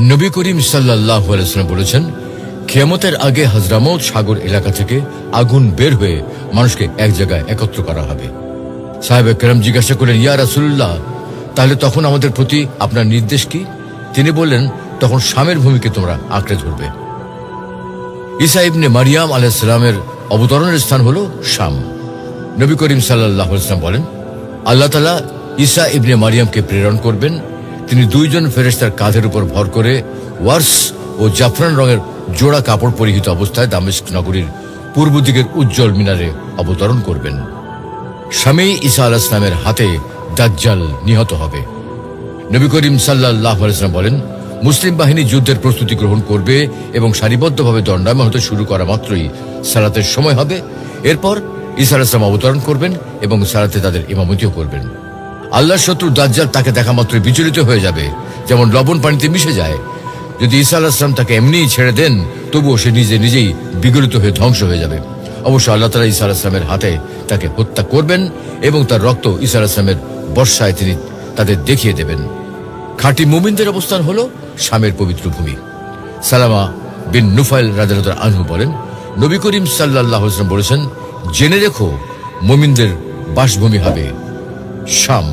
নবী করিম সাল্লাল্লাহু আলাইহি ওয়াসাল্লাম বলেছেন, কিয়ামতের আগে হযরমউত সাগর এলাকা থেকে আগুন বের হয়ে মানুষকে এক জায়গায় একত্র করা হবে। সাহাবে কেরাম জিজ্ঞাসা করলেন, ইয়া রাসূলুল্লাহ, তাহলে তখন আমাদের প্রতি আপনার নির্দেশ কি? তিনি বললেন, তখন শামের ভূমিকে তোমরা আঁকড়ে ধরবে। ঈসা ইবনে মারিয়াম আলাইহিস সালামের অবতরণের স্থান হলো শাম। নবী করিম সাল্লাল্লাহু আলাইহি ওয়াসাল্লাম বলেন, আল্লাহ তাআলা ঈসা ইবনে মারিয়ামকে প্রেরণ করবেন। তিনি দুইজন ফেরেশতার কাঁধের উপর ভর করে ওয়ার্স ও জাফরান রঙের জোড়া কাপড় পরিহিত অবস্থায় দামেস্ক নগরীর পূর্ব দিকের উজ্জ্বল মিনারে অবতরণ করবেন। শামেই ঈসা আলাইহিস সালামের হাতে দাজ্জাল নিহত হবে। নবী করিম সাল্লাল্লাহু আলাইহি ওয়াসাল্লাম বলেন, মুসলিম বাহিনী যুদ্ধের প্রস্তুতি গ্রহণ করবে এবং সারিবদ্ধভাবে দণ্ডায়মান হতে শুরু করা মাত্রই সালাতের সময় হবে। এরপর ঈসা আলাইহিস সালাম অবতরণ করবেন এবং সালাতে তাদের ইমামতিও করবেন। আল্লাহর শত্রু দাজ্জাল তাকে দেখা মাত্রই বিচলিত হয়ে যাবে, যেমন লবণ পানিতে মিশে যায়। যদি ঈসা আলাইহিস সালাম তাকে এমনিই ছেড়ে দেন, তবুও সে নিজেই বিগলিত হয়ে ধ্বংস হয়ে যাবে। অবশ্য আল্লাহ তাআলা ঈসা আলাইহিস সালামের হাতে তাকে হত্যা করবেন এবং তার রক্ত ঈসা আলাইহিস সালামের বর্ষায় তিনি তাদের দেখিয়ে দেবেন। খাঁটি মুমিনদের অবস্থান হলো শামের পবিত্র ভূমি। সালামা বিন নুফাইল রাদিয়াল্লাহু আনহু বলেন, নবী করিম সাল্লাল্লাহু আলাইহি ওয়াসাল্লাম বলেছেন, জেনে রেখো মুমিনদের বাসভূমি হবে শাম।